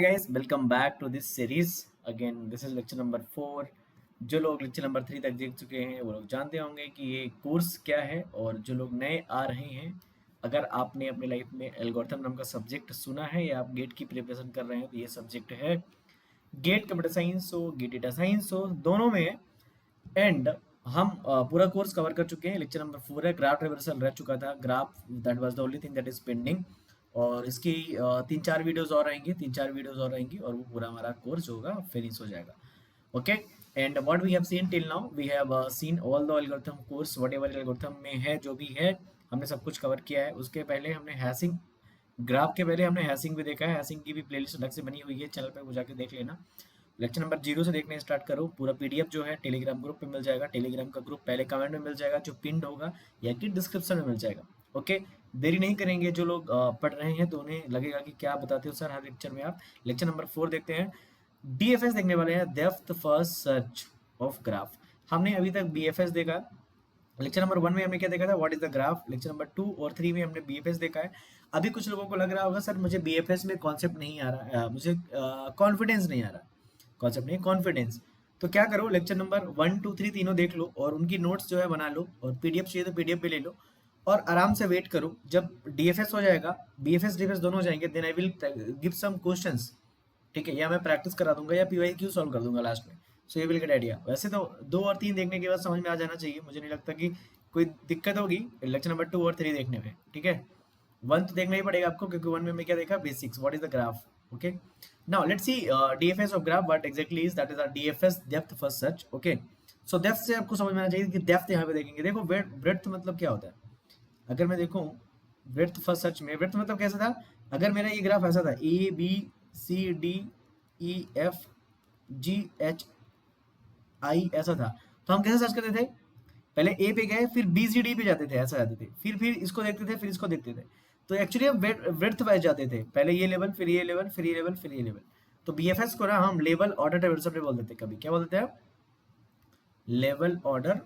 Hey guys, welcome back to this series. Again, this is lecture number 4. जो लोग lecture number 3 तक देख चुके हैं वो लोग जानते होंगे कि ये कोर्स क्या है, और जो लोग नए आ रहे हैं, अगर आपने अपनी लाइफ में एल्गोरिथम नाम का सब्जेक्ट सुना है या आप गेट की प्रिपरेशन कर रहे हैं तो ये सब्जेक्ट है। गेट कंप्यूटर साइंस हो, गेट डेटा साइंस हो, दोनों में। एंड हम पूरा कोर्स कवर कर चुके हैं। लेक्चर नंबर 4 है, ग्राफ रिवर्सल रह चुका था। Graph that was the only thing that is pending. और इसकी 3-4 वीडियोस और आएंगी, 3-4 वीडियोस और आएंगी और वो पूरा हमारा कोर्स होगा, फिनिश हो जाएगा। Okay. And what we have seen till now, we have seen all the algorithm course, whatever algorithm में है, जो भी है हमने सब कुछ कवर किया है। उसके पहले हमने हैशिंग, ग्राफ के पहले हमने हैशिंग भी देखा है। हैशिंग की भी प्लेलिस्ट अलग से बनी हुई है, चैनल पे वो जाके देख लेना। लेक्चर नंबर 0 से देखने स्टार्ट करो। पूरा पीडीएफ जो है टेलीग्राम ग्रुप पे मिल जाएगा। टेलीग्राम का ग्रुप पहले कमेंट में मिल जाएगा, जो पिंड होगा, या कि डिस्क्रिप्शन में मिल जाएगा। ओके। देरी नहीं करेंगे, जो लोग पढ़ रहे हैं तो उन्हें लगेगा कि क्या बताते हो सर हर लेक्चर में आप। लेक्चर नंबर 4 देखते हैं। डीएफएस देखने वाले हैं, depth first search of graph. हमने अभी तक बीएफएस देखा। लेक्चर नंबर 1 में हमने क्या देखा था, what is the graph. Lecture number 2 और 3 में हमने बीएफएस देखा है। अभी कुछ लोगों को लग रहा होगा सर मुझे बीएफएस में कॉन्सेप्ट नहीं आ रहा, मुझे कॉन्फिडेंस नहीं आ रहा। कॉन्सेप्ट नहीं, कॉन्फिडेंस। तो क्या करो, लेक्चर नंबर 1, 2, 3 तीनों देख लो और उनकी नोट्स जो है बना लो, और पीडीएफ चाहिए तो पीडीएफ भी ले लो, और आराम से वेट करो। जब डीएफएस हो जाएगा, बीएफएस डीएफएस दोनों हो जाएंगे, then I will give some questions. ठीक है, या मैं प्रैक्टिस करा दूंगा या पीवाई क्यू सॉल्व कर दूंगा लास्ट में। So you will get idea. वैसे तो 2 और 3 देखने के बाद समझ में आ जाना चाहिए, मुझे नहीं लगता कि कोई दिक्कत होगी लेक्चर नंबर 2 और 3 देखने में। ठीक है, 1 तो देखना ही पड़ेगा आपको, क्योंकि 1 में मैं क्या देखा, basics, what is the graph. Okay. Now let's see DFS of graph, what exactly is, that is our DFS, depth first search. Okay. So depth से आपको समझ में आना चाहिए कि डेप्थ यहाँ पे देखेंगे। देखो ब्रेड्थ मतलब क्या होता है। अगर मैं देखूं ब्रेड्थ फर्स्ट सर्च में, ब्रेड्थ मतलब कैसा था, अगर मेरा ये ग्राफ ऐसा था, A B C D E F G H I ऐसा था, तो हम कैसे सर्च करते थे, पहले ए पे गए, फिर बी सी डी पे जाते थे, ऐसा जाते थे, फिर इसको देखते थे, फिर इसको देखते थे। तो एक्चुअली हम ब्रेड्थ वाइज जाते थे, पहले ये लेवल, फिर ये लेवल, फिर ये लेवल, फिर ये लेवल। तो बीएफएस को ना हम लेवल ऑर्डर ट्रेवर्सल पे बोल देते, कभी क्या बोल देते हैं, लेवल ऑर्डर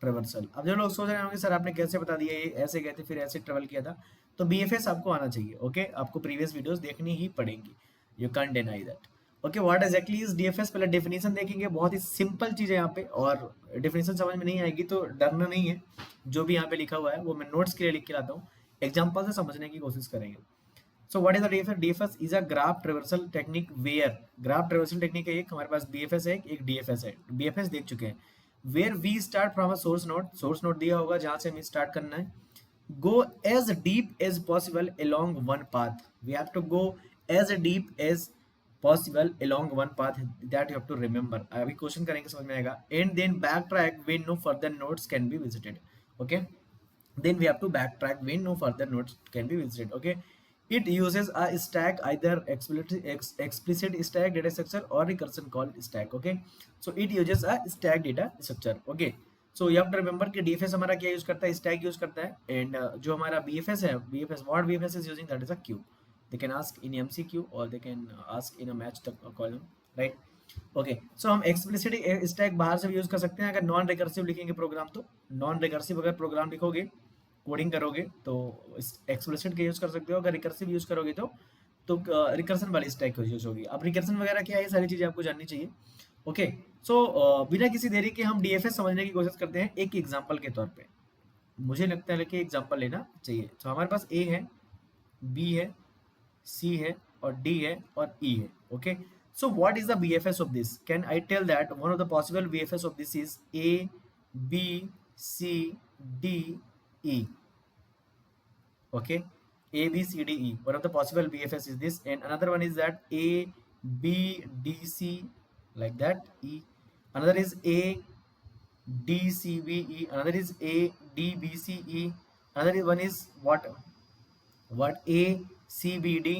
ट्रेवर्सल। अब जो लोग सोच रहे होंगे सर आपने कैसे बता दिया, ये ऐसे गए थे फिर ऐसे ट्रेवल किया था, तो बीएफएस आपको आना चाहिए। ओके, आपको प्रीवियस वीडियोस देखनी ही पड़ेंगी, you can deny that. Okay, what exactly is DFS, पहले डेफिनेशन देखेंगे, बहुत ही सिंपल चीज है यहाँ पे, और डेफिनेशन समझ में नहीं आएगी तो डरना नहीं है। जो भी यहाँ पे लिखा हुआ है वो मैं नोट्स के लिए लिख के लाता हूँ, एग्जाम्पल से समझने की कोशिश करेंगे। So what is the DFS, DFS is a graph traversal technique where, graph traversal technique है एक, हमारे पास बीएफएस है, एक डीएफएस है। बीएफएस देख चुके हैं। Where we start from a source node दिया होगा जहां से हमें स्टार्ट करना है। go as deep as possible along one path, we have to go as deep as possible along one path, that you have to remember। अभी question करेंगे समझ में आएगा। and then backtrack when no further nodes can be visited। okay, then we have to backtrack when no further nodes can be visited। okay, it uses a stack, either explicit stack data structure or recursion called stack। okay, so it uses a stack data structure। okay, so you have to remember कि DFS हमारा क्या use करता है, stack use करता है। And जो हमारा BFS है, BFS what BFS is using, that is a queue. They can ask in MCQ और they can ask in a match column, right. Okay, so हम एक्सप्लिसिट स्टैक बाहर से भी यूज कर सकते हैं। अगर नॉन रिकर्सिव लिखेंगे प्रोग्राम, तो नॉन रिकर्सिव अगर प्रोग्राम लिखोगे, कोडिंग करोगे, तो एक्सप्लिसिट का यूज कर सकते हो। अगर रिकर्सिव यूज करोगे तो रिकर्सन वाली स्टैक यूज होगी। अब रिकर्सन वगैरह क्या है, ये सारी चीजें आपको जाननी चाहिए। ओके, सो बिना किसी देरी के हम डीएफएस समझने की कोशिश करते हैं एक एग्जांपल के तौर पे। मुझे लगता है कि एग्जांपल लेना चाहिए। तो हमारे पास ए है, बी है, सी है, और डी है, और ई है। Okay, so what is the BFS of this, can I tell that one of the possible BFS of this is A B C D E. okay, a b c d e, one of the possible bfs is this, and another one is that a b d c, like that, e, another is a d c b e, another is a d b c e, another one is what a c b d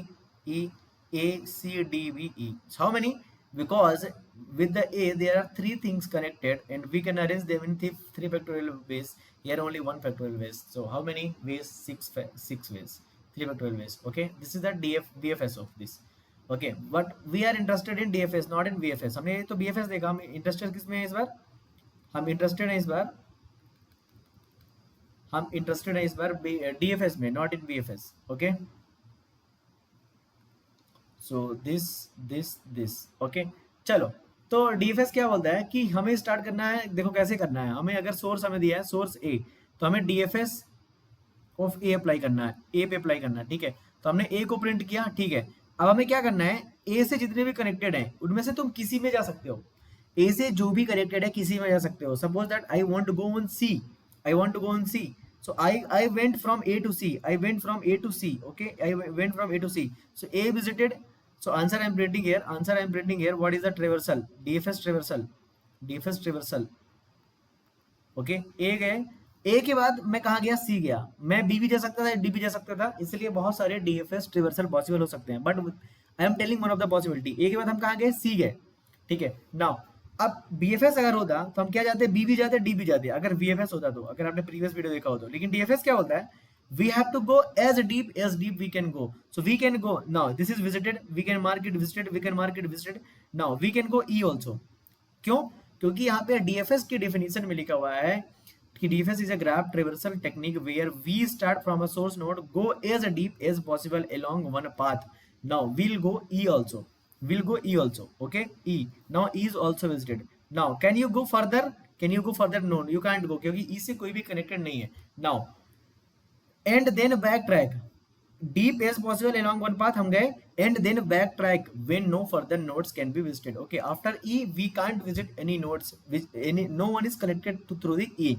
e, a c d b e. So how many, because with the a there are 3 things connected and we can arrange them in 3 factorial ways. Here only 1 factorial ways, so how many ways, 6 ways, 3 factorial ways. Okay, this is the bfs of this। okay, but we are interested in dfs, not in bfs। हमने तो bfs देखा, हम interested किस में है इस बार, हम interested है इस बार, हम इंटरेस्टेड है इस बार डीएफएस में, not in BFS. Okay, so this okay. चलो, तो डीएफएस क्या बोलता है कि हमें स्टार्ट करना है, देखो कैसे करना है हमें। अगर सोर्स हमें दिया है सोर्स ए, तो हमें डीएफएस ऑफ ए अप्लाई करना है, ए पे अप्लाई करना है, ठीक है। तो हमने ए को प्रिंट किया, ठीक है। अब हमें क्या करना है, ए से जितने भी कनेक्टेड हैं उनमें से तुम किसी में जा सकते हो। ए से जो भी कनेक्टेड है किसी में जा सकते हो। Suppose that I want to go on C, I want to go on C, so I went from A to C, I went from A to C, okay, I went from A to C, so A visited, so answer I am printing here, answer I am printing here, what is the traversal, DFS traversal, DFS traversal, okay. A गए, A के बाद मैं कहा गया, सी गया, मैं B भी जा सकता था, डी भी जा सकता था, इसलिए बहुत सारे डीएफएस ट्रिवर्सल पॉसिबल हो सकते हैं, but I am telling one of the possibility. A के बाद हम कहा गए, सी गए, ठीक है। नाउ अब बीएफएस अगर होता तो हम क्या जाते, बी भी जाते, डी भी जाते, अगर बीएफएस होता तो, अगर आपने प्रीवियस वीडियो देखा हो तो। लेकिन डीएफएस क्या होता है, we have to go as deep we can go, so we can go now, this is visited, we can mark it visited, we can mark it visited, now we can go E also. क्यों? क्योंकि यहाँ पे DFS की definition में लिखा हुआ है कि DFS is a graph traversal technique where we start from a source node, go as deep as possible along one path. Now we'll go E also. We'll go E also. Okay, E. Now E is also visited. Now can you go further? Can you go further? No, you can't go क्योंकि E से कोई भी connected नहीं है. Now and then backtrack deep as possible along one path हम गए, and then backtrack when no further nodes can be visited. Okay, after E we can't visit any nodes which no one is connected to through the E.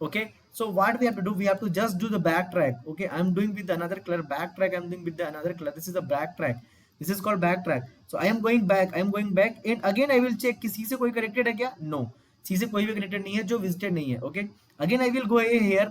Okay, so what we have to do, we have to just do the backtrack. Okay, I'm doing with another color backtrack, I'm doing with the another color, this is the backtrack, this is called backtrack. So I am going back and again I will check कि C से कोई connected है क्या, no, C से कोई भी connected नहीं है जो visited नहीं है। Okay, again I will go here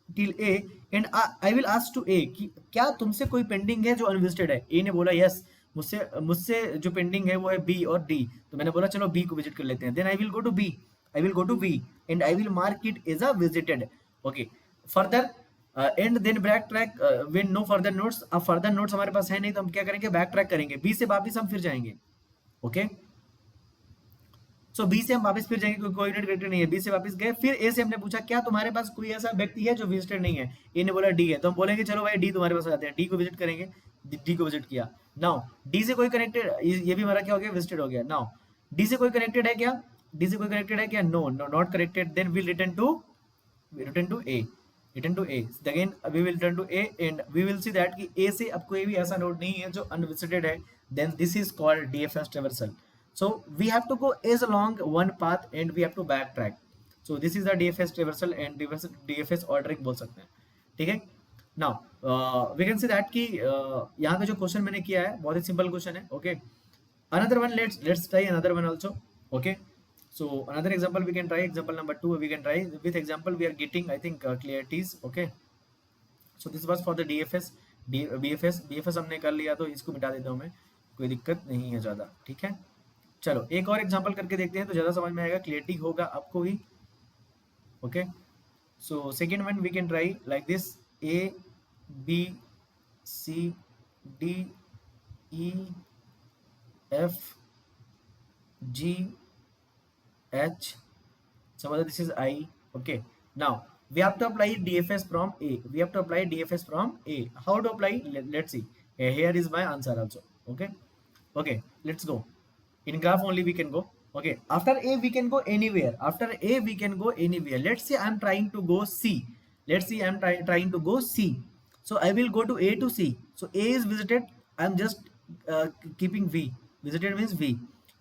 till A and I will ask to A कि क्या तुमसे कोई पेंडिंग है जो अनविजिटेड है। A ने बोला यस, मुझसे जो पेंडिंग है वो है B और D, तो मैंने बोला चलो B को विजिट कर लेते हैं। Then I will go to B, I will go to V and I will mark it as a visited. Okay, further and then backtrack when no further nodes। अब further nodes हमारे पास है नहीं तो हम क्या करेंगे, backtrack करेंगे, B से वापस हम फिर जाएंगे। ओके, सो बी से हम वापस फिर जाएंगे क्योंकि कोई यूनिट कनेक्टेड नहीं है। बी से वापस गए, फिर ए से हमने पूछा क्या तुम्हारे पास कोई ऐसा व्यक्ति है जो विजिटेड नहीं है। ए ने बोला डी है, तो हम बोलेंगे चलो भाई डी तुम्हारे पास आ जाते हैं, डी को विजिट करेंगे, डी को विजिट किया। नाउ डी से कोई कनेक्टेड, ये भी हमारा क्या हो गया, विजिटेड हो गया। नाउ डी से कोई कनेक्टेड है क्या, डी से कोई कनेक्टेड है क्या, no, not connected. Then will return to A, return to A, again we will return to A and we will see that कि ए से अब कोई भी ऐसा नोड नहीं है जो अनविजिटेड है। Then this is called DFS traversal. So we have to go as along one path and we have to backtrack. So this is the DFS traversal and DFS ordering बोल सकते हैं, ठीक है। Now we can see that कि यहाँ पे जो question मैंने किया है बहुत ही सिंपल क्वेश्चन है। Okay, another one, let's try another one also. Okay, so another example we can try, example number 2 we can try. With example we are getting I think clarities. Okay, so this was for the DFS, BFS हमने कर लिया तो इसको मिटा देता हूँ मैं, कोई दिक्कत नहीं है ज़्यादा, ठीक है। चलो एक और एग्जांपल करके देखते हैं तो ज़्यादा समझ में आएगा, क्लियरिटी होगा आपको भी। Okay, so second one we can try like this, A B C D E F G H, suppose this is I. Okay, now we have to apply DFS from A, we have to apply DFS from A. How to apply, let's see. Here is my answer also. Okay, let's go. In graph only we can go. Okay, after A we can go anywhere, after A we can go anywhere. Let's say I'm trying to go C, let's see I'm trying to go C, so I will go to A to C. So A is visited, I'm just keeping V, visited means V.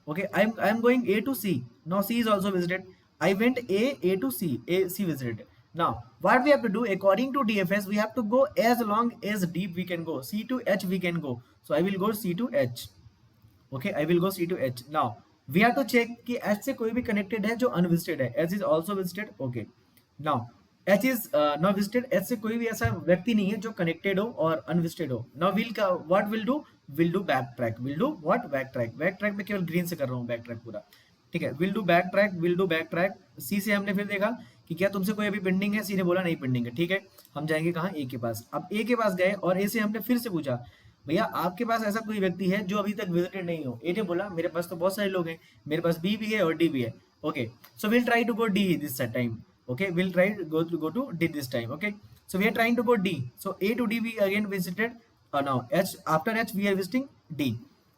Okay, I'm going A to C, now C is also visited, I went A to C, C visited. Now what we have to do, according to DFS we have to go as long as deep we can go, C to H we can go, so I will go C to H. Okay, I will go C to H. Now we have to check कि H से कोई भी connected है जो unvisited है, H is also visited. Okay, now H is not visited, H से कोई भी ऐसा व्यक्ति नहीं है जो connected हो और unvisited हो। Now what will do, will do backtrack, will do what, backtrack में केवल green से कर रहा हूँ backtrack पूरा, ठीक है। will do backtrack। C से हमने फिर देखा कि क्या तुमसे कोई अभी पेंडिंग है, C ने बोला नहीं पेंडिंग है, ठीक है। हम जाएंगे कहाँ, A के पास। अब A के पास गए और A से हमने फिर से पूछा भैया आपके पास ऐसा कोई व्यक्ति है जो अभी तक विजिटेड नहीं हो। ए ने बोला मेरे पास तो बहुत सारे लोग हैं, मेरे पास बी भी है और डी भी है। Okay, so will try to go D this time. Okay, will try go to D this time. Okay, so we are trying to go D, so A to D we again visited, now H, after H we are visiting D.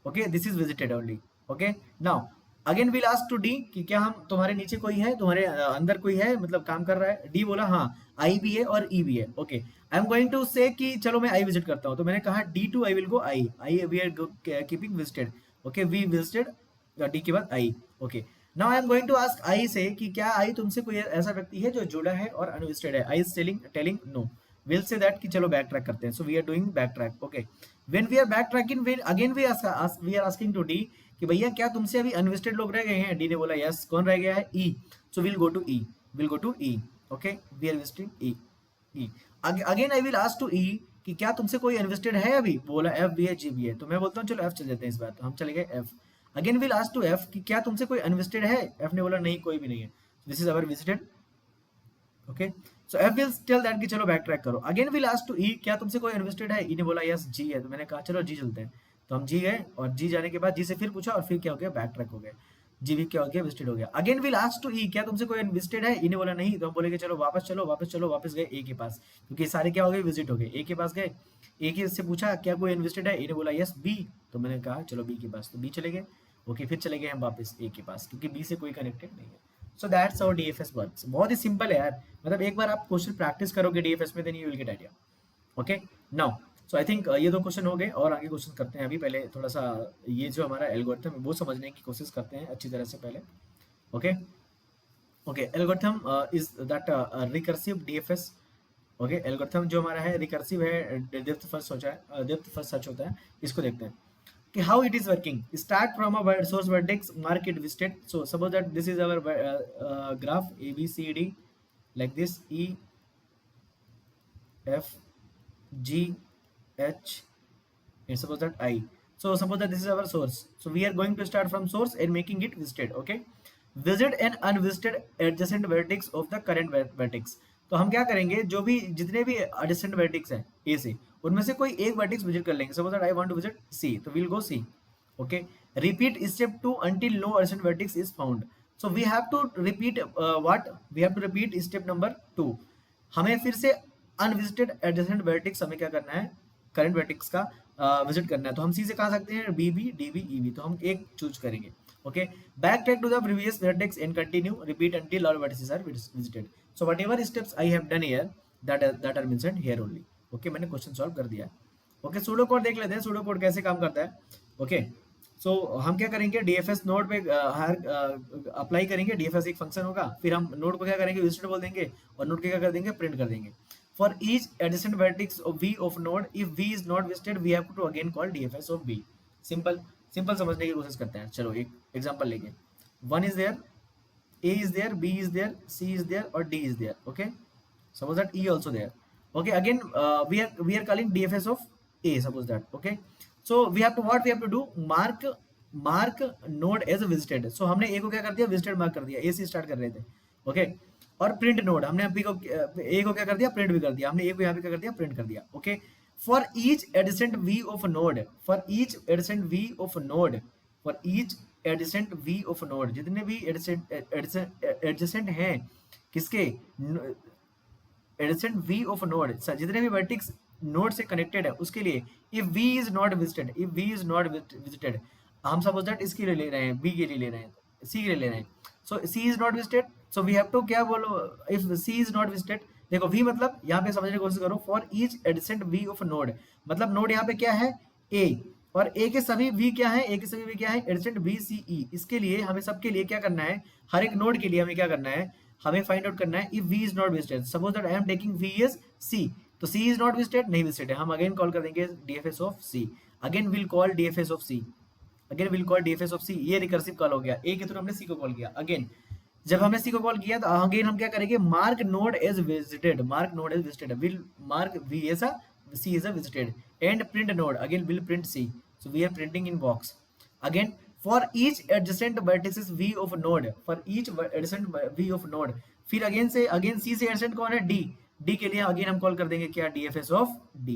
Okay, this is visited only. Okay, now again will ask to D कि क्या हम तुम्हारे नीचे कोई है, तुम्हारे अंदर कोई है, मतलब काम कर रहा है। डी बोला हाँ आई भी है और ई भी है। Okay, I am going to say कि चलो मैं आई विजिट करता हूँ, तो मैंने कहा D to I will go I, I we are keeping visited. Okay, we visited, D के बाद I. Okay, now I am going to ask I say कि क्या आई तुमसे कोई ऐसा व्यक्ति है जो जुड़ा है और अनविजिटेड है। I is telling no. Will say that कि चलो बैक ट्रैक करते हैं, so we are doing backtrack. Okay, when we are backtracking, when again we are asking to D कि भैया क्या तुमसे अभी अनविजिटेड लोग रह गए हैं। डी ने बोला यस। कौन रह गया है? E. So will go to E, will go to E. Okay, we are visiting E. E again I will ask to E कि क्या तुमसे कोई अनविजिटेड है अभी। बोला एफ भी है, जी भी है, तो मैं बोलता हूँ चलो एफ चल जाते हैं इस बार, तो हम चले गए F. Again will ask to F कि क्या तुमसे कोई अनविजिटेड है। एफ ने बोला नहीं कोई भी नहीं है, this is our visited. Okay, so F will tell that कि चलो बैक ट्रैक करो। Again will ask to E क्या तुमसे कोई अनविजिटेड है। ई ने बोला यस जी है, तो मैंने कहा चलो जी चलते हैं, तो हम जी गए और जी जाने के बाद जी से फिर पूछा और फिर क्या हो गया, बैक ट्रैक हो गया। जी भी क्या हो गया, विजिटेड हो गया। Again will ask to E क्या तुमसे कोई विजिटेड है। ई ने बोला नहीं, तो हम बोलेंगे चलो वापस चलो, वापस चलो, वापस गए ए के पास, क्योंकि सारे क्या हो गए, विजिट हो गए। ए के पास गए, ए के से पूछा क्या कोई अनविजिटेड है। ई ने बोला यस बी, तो मैंने कहा चलो बी के पास, तो बी चले गए। ओके, फिर चले गए हम वापस ए के पास, क्योंकि बी से कोई कनेक्टेड नहीं है। So that's how DFS works. बहुत ही सिंपल है यार, मतलब एक बार आप क्वेश्चन प्रैक्टिस करोगे डीएफएस में, then you will get idea. Okay, now so I think ये दो क्वेश्चन हो गए और आगे क्वेश्चन करते हैं। अभी पहले थोड़ा सा ये जो हमारा एल्गोरिथम है वो समझने की कोशिश करते हैं अच्छी तरह से पहले। Okay, okay, algorithm is that recursive DFS. Okay, algorithm जो हमारा है रिकर्सिव है, डेप्थ फर्स्ट सोचा है, डेप्थ फर्स्ट सर्च होता है। इसको देखते हैं कि how it is working. Start from a source vertex, mark it visited. So suppose that this is our graph A B C D like this, E F G H and suppose that I. So suppose that this is our source. So we are going to start from source and making it visited. Okay, visit an unvisited adjacent vertex of the current vertex. तो हम क्या करेंगे, जो भी जितने भी adjacent vertex हैं ए से, उनमें से कोई एक वर्टेक्स विजिट कर लेंगे। Suppose that I want to visit C, तो will go C. Okay, repeat step 2 until no adjacent vertex is found. So we have to repeat what, we have to repeat step number 2। हमें फिर से unvisited adjacent vertex हमें क्या करना है, current vertex का visit करना है। तो हम सी से कहा सकते हैं B B D B E B, तो हम एक चूज करेंगे। Okay, back track to the previous vertex and continue repeat until all vertices are visited. So whatever steps I have done here, that are mentioned here only. Okay, मैंने question solve कर दिया है। Okay, pseudo code देख लेते हैं, pseudo code कैसे काम करता है। ओके, सो हम क्या करेंगे, डीएफएस नोड पे अप्लाई करेंगे। डीएफएस एक फंक्शन होगा, फिर हम नोड को क्या करेंगे, विजिटेड बोल देंगे और नोड के क्या कर देंगे, प्रिंट कर देंगे। For each adjacent vertex of V of node, if V is not visited we have to again call DFS of V. Simple simple समझने की कोशिश करते हैं। चलो एक एग्जांपल लेंगे। 1 is there, A is there, B is there, C is there, or D is there. Okay, suppose that E also there. Okay, again we are calling DFS of A. Suppose that. Okay, so we have to what we have to do, mark node as visited. So हमने A को क्या कर दिया, visited mark कर दिया, A से start कर रहे थे। Okay, और print node हमने B को A को क्या कर दिया, print भी कर दिया, हमने A को यहाँ पे क्या कर दिया, print कर दिया। Okay, for each adjacent V of node, for each adjacent V of node, for each adjacent V of node, जितने भी एडजेसेंट हैं किसके, एडजेसेंट वी ऑफ नोड, जितने भी वर्टेक्स नोड से कनेक्टेड है उसके लिए, if V is not visited, if V is not visited, हम सपोज दैट इसके लिए ले रहे हैं, बी के लिए ले रहे हैं, सी के लिए ले रहे हैं। So C is not visited, so we have to क्या बोलो, if C is not visited, देखो वी मतलब यहाँ पे समझने की कोशिश करो, for each adjacent V of node, मतलब नोड यहाँ पे क्या है, ए, और ए के सभी वी क्या है, ए के सभी वी क्या है, एडजेसेंट बी सी ई। इसके लिए हमें सबके लिए क्या करना है, हर एक नोड के लिए हमें क्या करना है, हमें फाइंड आउट करना है if V is not visited. Suppose that I am taking V is C, तो सी इज नॉट विजिटेड, नहीं विजिटेड है, हम अगेन कॉल कर देंगे DFS of C. Again will call DFS of C, again will call DFS of C. ये recursive call हो गया, ए के थ्रू हमने सी को कॉल किया। अगेन जब हमने सी को कॉल किया तो अगेन हम क्या करेंगे, mark node as visited, mark node as visited, will mark V as a C is a visited, and print node, again will print C. So we are printing in box. Again, for each adjacent vertices v of node, for each adjacent v of node, फिर again से again c से adjacent कौन है, d, d के लिए again हम call कर देंगे क्या, dfs of d,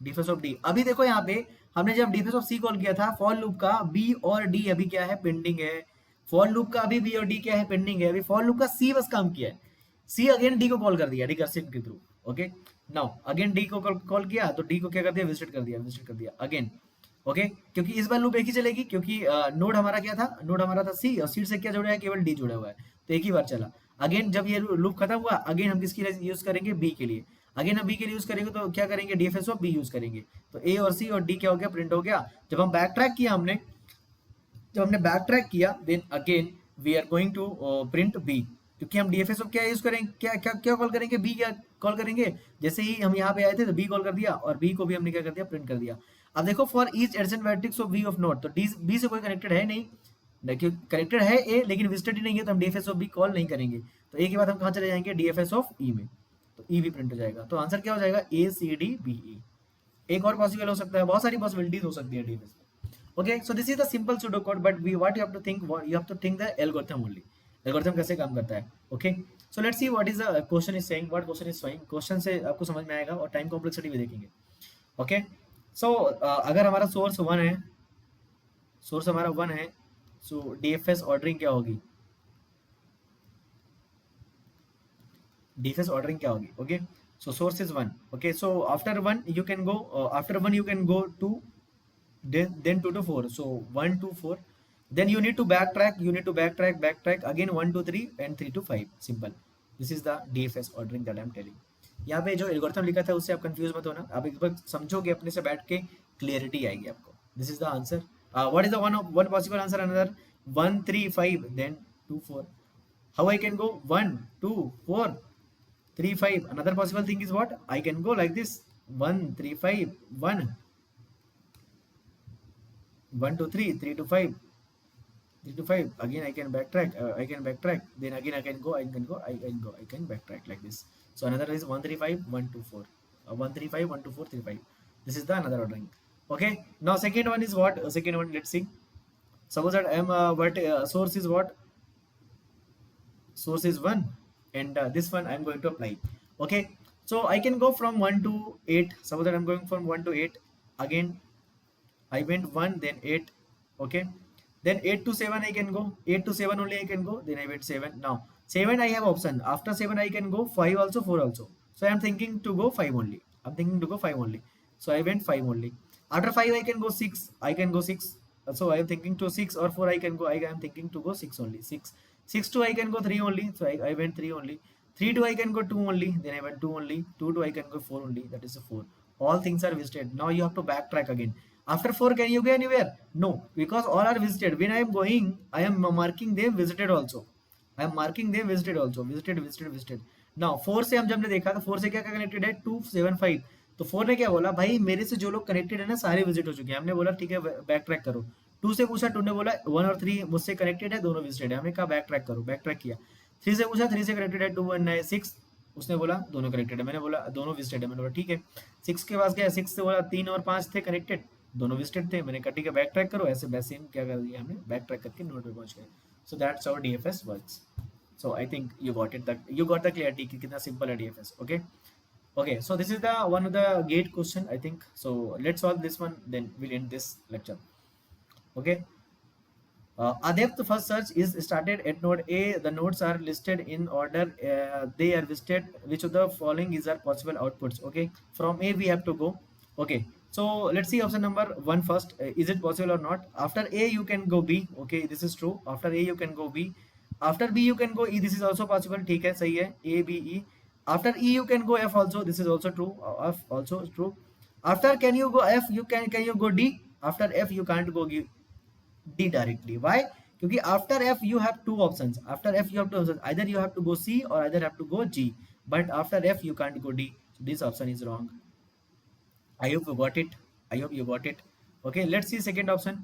dfs of d। अभी देखो यहाँ पे हमने जब dfs of c कॉल किया था, फॉर लूप का b और d अभी क्या है, पेंडिंग है। फॉर लूप का अभी b और d क्या है, पेंडिंग है। अभी फॉर लूप का c बस काम किया है, c अगेन d को कॉल कर दिया रिकर्सिव के through. Okay, now again d को कॉल किया तो d को क्या कर दिया, विजिट कर दिया, विजिट कर दिया। अगेन ओके, क्योंकि इस बार लूप एक ही चलेगी, क्योंकि नोड हमारा क्या था, नोड हमारा था सी, और सी से क्या जुड़ा है, केवल डी जुड़ा हुआ है, तो एक ही बार चला। अगेन जब ये लूप खत्म हुआ, अगेन हम किसकी यूज करेंगे, बी के लिए। अगेन हम बी के लिए यूज करेंगे तो क्या करेंगे, डीएफएस ऑफ बी यूज करेंगे। तो ए और सी और डी क्या हो गया, प्रिंट हो गया। जब हम बैक ट्रैक किया हमने, जब हमने बैक ट्रैक किया, then again we are going to print B, क्योंकि हम डीएफएस ऑफ क्या यूज करेंगे, क्या क्या क्या कॉल करेंगे, बी क्या कॉल करेंगे। जैसे ही हम यहाँ पे आए थे तो बी कॉल कर दिया, और बी को भी हमने क्या कर दिया, प्रिंट कर दिया। अब देखो for each adjacent matrix of B of node, तो डी बी से कोई कनेक्टेड है नहीं, देखिए कनेक्टेड है ए, लेकिन विजिटेड ही नहीं है, तो हम डीएफएस ऑफ बी कॉल नहीं करेंगे। तो ए के बाद हम कहाँ चले जाएंगे, डीएफएस ऑफ ई में, तो ई भी प्रिंट हो जाएगा। तो आंसर क्या हो जाएगा, ए सी डी बी ई। एक और पॉसिबल हो सकता है, बहुत सारी पॉसिबिलिटीज हो सकती है डीएफएस में। Okay, so this is the simple pseudocode, but what you have to think, you have to think the algorithm only, algorithm कैसे काम करता है। Okay, so let's see what is the question is saying, what question is showing, question से आपको समझ में आएगा, और टाइम कॉम्प्लेक्सिटी भी देखेंगे। Okay, so अगर हमारा सोर्स 1 है, सोर्स हमारा 1 है, so डीएफएस ऑर्डरिंग क्या होगी, डीएफएस ऑर्डरिंग क्या होगी। Okay, so source is 1, okay, so after 1 you can go, after 1 you can go to then 2 to 4, so 1 to 4, then you need to backtrack, backtrack again 1 to 3 and 3 to 5, simple, this is the DFS ordering that I am telling। यहाँ पे जो algorithm लिखा था उससे आप confuse मत होना, आप एक बार समझोगे अपने से बैठ के, क्लियरिटी आएगी आपको। This is the answer, what is the one possible answer, another 1 3 5 then 2 4, how I can go 1 2 4 3 5, another possible thing is what, I can go like this 1 3 5 1 1 to 3 3 to 5 3 to 5, again I can backtrack, then again I can go I can backtrack like this. So another is 1 3 5 1 2 4, 1 3 5 1 2 4 3 5, this is the another ordering। Okay, now second one is what, second one, let's see, suppose that I am source is what, source is 1, and this one I am going to apply। Okay, so I can go from 1 to 8, suppose that I am going from 1 to 8, again I went 1 then 8, okay, then 8 to 7 I can go, 8 to 7 only I can go, then I went 7, now 7 I have option, after 7 I can go 5 also, 4 also, so I am thinking to go 5 only, I'm thinking to go 5 only, so I went 5 only, after 5 I can go 6, I can go 6, so I am thinking to 6 or 4 I can go, I am thinking to go 6 only, 6 2 I can go 3 only, so I went 3 only, 3 2 I can go 2 only, then I went 2 only, 2 2 I can go 4 only, that is a 4, all things are visited. Now you have to backtrack again, after 4 can you go anywhere, no, because all are visited, when I am going I am marking them visited also, I am marking them visited also, visited। now 4 से हम जब ने देखा तो 4 से क्या connected है, 2 7 5, तो 4 ने क्या बोला, भाई मेरे से जो लोग कनेक्टेड है ना सारे विजिट हो चुके हैं, हमने बोला ठीक है बैक ट्रैक करो। 2 से पूछा, 2 ने बोला 1 और 3 मुझसे कनेक्टेड है, दोनों विजिटेड है, हमने कहा बैक ट्रैक करो, बैक ट्रैक किया। 3 से पूछा, 3 से कनेक्टेड है 2 1 9 6, उसने बोला दोनों कनेक्टेड है, मैंने बोला दोनों विजिटेड है, मैंने बोला ठीक है। 6 के पास गया, 6 से बोला 3 और 5 थे कनेक्टेड, दोनों विजिटेड थे, मैंने कहा ठीक है बैक ट्रैक करो, ऐसे वैसे क्या कर दिया हमने, बैक ट्रैक करके नोड पे पहुंच गए। सो that's how DFS works. So I think you got it, you got the clarity कि कितना सिंपल है DFS. Okay okay, so this is the one of the gate question I think, so let's solve this one then we'll end this lecture। okay, a depth first search is started at node A, the nodes are listed in order, they are listed, which of the following is our possible outputs। okay, from A we have to go। okay, so let's see option number 1 first, is it possible or not, after A you can go B, okay, this is true, after A you can go B, after B you can go E, this is also possible, ठीक है सही है, A B E, after E you can go F also, this is also true, F also true, after can you go F, you can you go D, after F you can't go D directly, why, क्योंकि after F you have two options, after F you have two options, either you have to go C or either have to go G, but after F you can't go D, so this option is wrong। I hope you got it, I hope you got it। okay, let's see second option,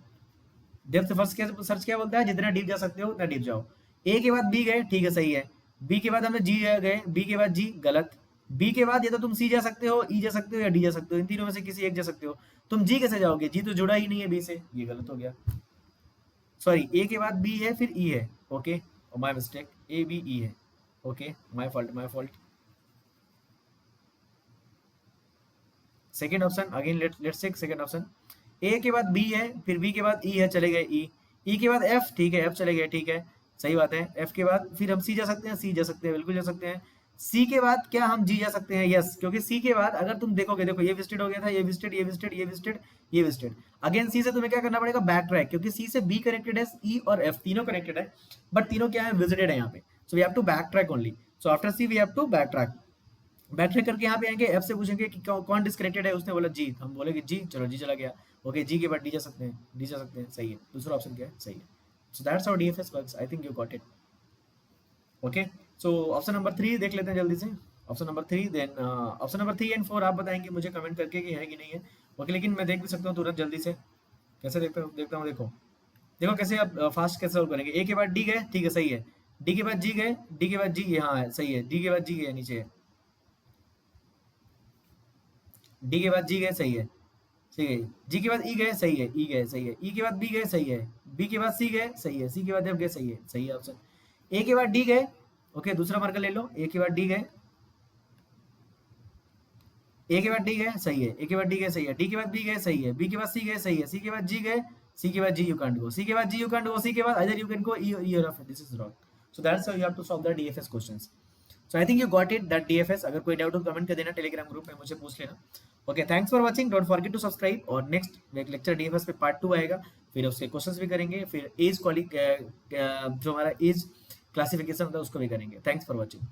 depth first search क्या बोलता है, जितना deep जा सकते हो उतना deep जाओ। ए के बाद बी गए, ठीक है सही है, बी के बाद हमने जी गए, बी के बाद जी गलत, बी के बाद या तो तुम सी जा सकते हो, ई जा सकते हो या डी जा सकते हो, इन तीनों में से किसी एक जा सकते हो, तुम जी कैसे जाओगे, जी तो जुड़ा ही नहीं है बी से, ये गलत हो गया। सॉरी, ए के बाद बी है फिर ई है, okay my mistake, A B E है, okay my fault. Second option again, let's check second option, A के बाद बी है फिर बी के बाद ई है, चले गए ई के बाद एफ, ठीक है एफ चले गए, ठीक है सही बात है, एफ के बाद फिर हम सी जा सकते हैं, सी जा सकते हैं बिल्कुल जा सकते हैं, सी के बाद क्या हम जी जा सकते हैं? यस, क्योंकि सी के बाद अगर तुम देखोगे, देखो ये विजिटेड हो गया था, ये विजिटेड, ये विजिटेड, ये विजिटेड, ये विजिटेड। अगेन सी से तुम्हें क्या करना पड़ेगा? बैक ट्रैक, क्योंकि सी से बी कनेक्टेड है, ई और एफ तीनों कनेक्टेड है, बट तीनों क्या है? विजिटेड है यहाँ पे। So we have to back track only. So after C we have to back track. Back track करके यहाँ पे आएंगे, एफ से पूछेंगे कि कौन डिस्कनेक्टेड है, उसने बोला जी, हम बोलेंगे जी, चलो जी चला गया। ओके, जी के बाद डी जा सकते हैं, डी जा सकते हैं, सही है। दूसरा ऑप्शन क्या है? सही है। So that's how DFS works. I think you got it. Okay, so option number 3 देख लेते हैं जल्दी से। Option number 3, then option number 3 and 4 आप बताएंगे मुझे कमेंट करके कि है कि नहीं है। ओके, लेकिन मैं देख भी सकता हूँ तुरंत जल्दी से। कैसे देखता हूँ, देखो देखो कैसे आप फास्ट कैसे सॉल्व करेंगे। ए के बाद डी गए, ठीक है, सही है। डी के बाद जी गए, डी के बाद जी, हाँ है, सही है। डी के बाद जी गए, नीचे है। डी के बाद जी गए, सही है। सही है। जी के बाद ई गए, सही है। ई गए, सही है। ई के बाद बी गए, सही है। बी के बाद सी गए, सही है। सी के बाद एफ गए, सही है। सही है ऑप्शन। ए के बाद डी गए। ओके, दूसरा मार्कर ले लो। ए के बाद डी गए, ए के बाद डी गए, सही है। ए के बाद डी गए, सही है। डी के बाद बी गए, सही है। बी के बाद सी गए, सही है। सी के बाद जी गए, सी के बाद जी यू कांट गो, सी के बाद जी यू कांट गो, सी के बाद either you can go E or F. This is wrong. So that's how you have to solve the DFS questions. So I think you got it, that DFS. अगर कोई doubt हो comment कर देना, Telegram group में मुझे पूछ लेना। ओके, thanks for watching, don't forget to subscribe. और नेक्स्ट लेक्चर डीएफएस पे पार्ट 2 आएगा, फिर उसके क्वेश्चंस भी करेंगे, फिर एज जो हमारा एज क्लासिफिकेशन होता है उसको भी करेंगे। Thanks for watching.